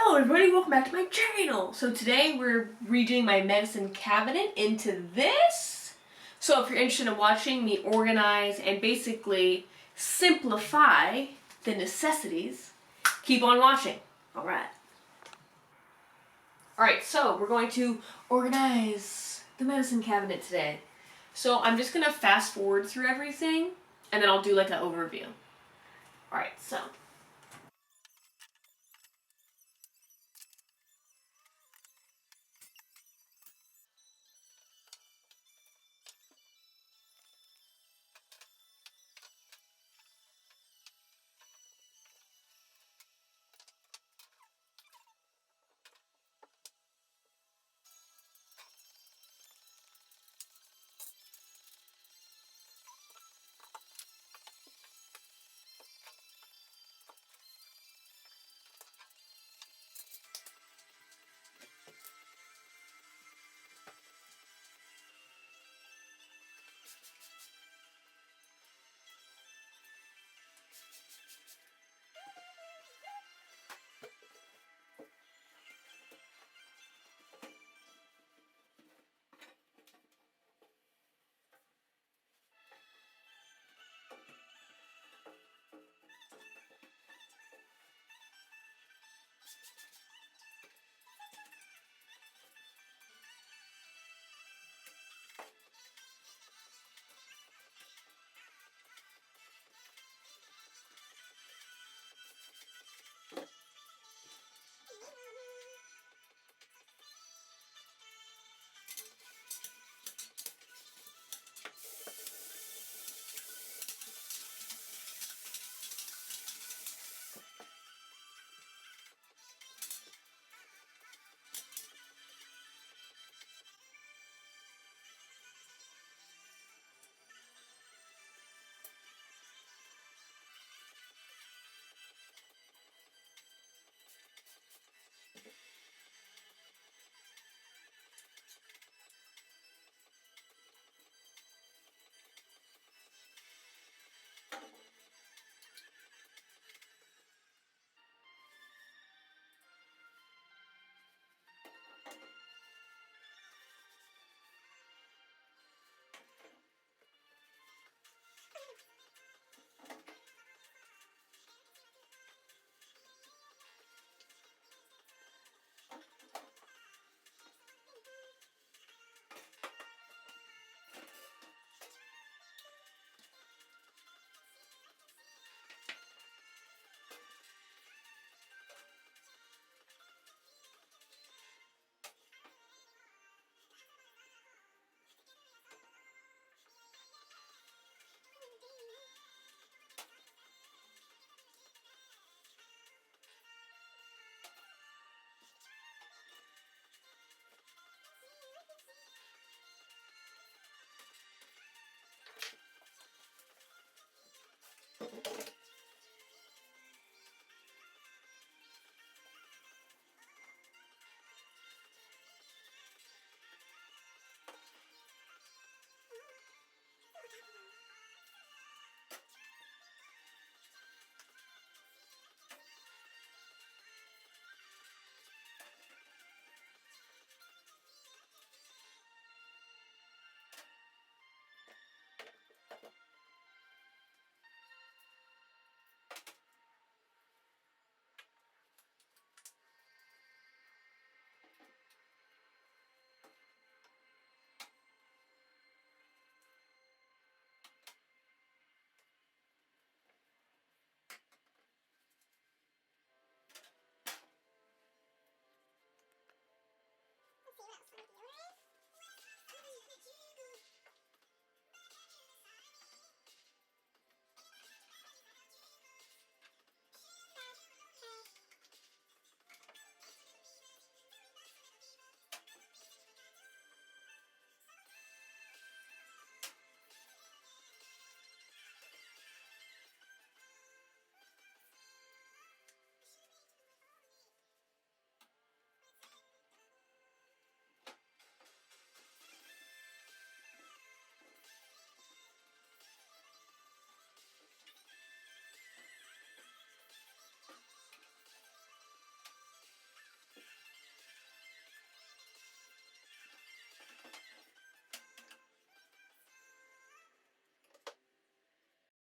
Hello everybody, welcome back to my channel! So today we're redoing my medicine cabinet into this. So if you're interested in watching me organize and basically simplify the necessities, keep on watching. Alright. Alright, so we're going to organize the medicine cabinet today. So I'm just going to fast forward through everything and then I'll do like an overview. Alright, so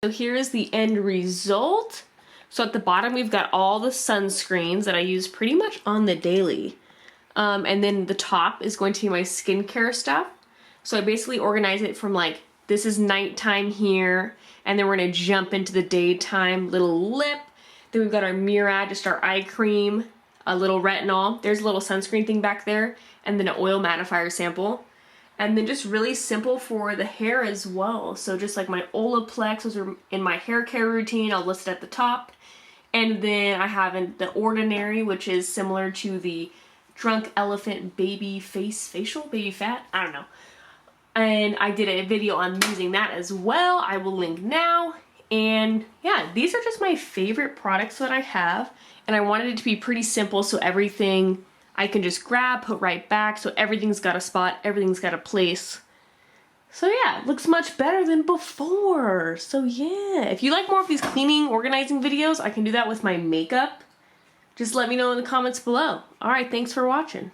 So here is the end result. So at the bottom we've got all the sunscreens that I use pretty much on the daily. And then the top is going to be my skincare stuff. So I basically organize it from like, this is nighttime here, and then we're gonna jump into the daytime, little lip. Then we've got our Murad, just our eye cream, a little retinol. There's a little sunscreen thing back there, and then an oil mattifier sample. And then just really simple for the hair as well. So just like my Olaplex, those are in my hair care routine. I'll list it at the top. And then I have the Ordinary, which is similar to the Drunk Elephant Baby Facial, Baby Fat, I don't know. And I did a video on using that as well. I will link now. And yeah, these are just my favorite products that I have. And I wanted it to be pretty simple, so everything I can just grab, put right back, so everything's got a spot, everything's got a place. So yeah, it looks much better than before. So yeah, if you like more of these cleaning, organizing videos, I can do that with my makeup. Just let me know in the comments below. All right, thanks for watching.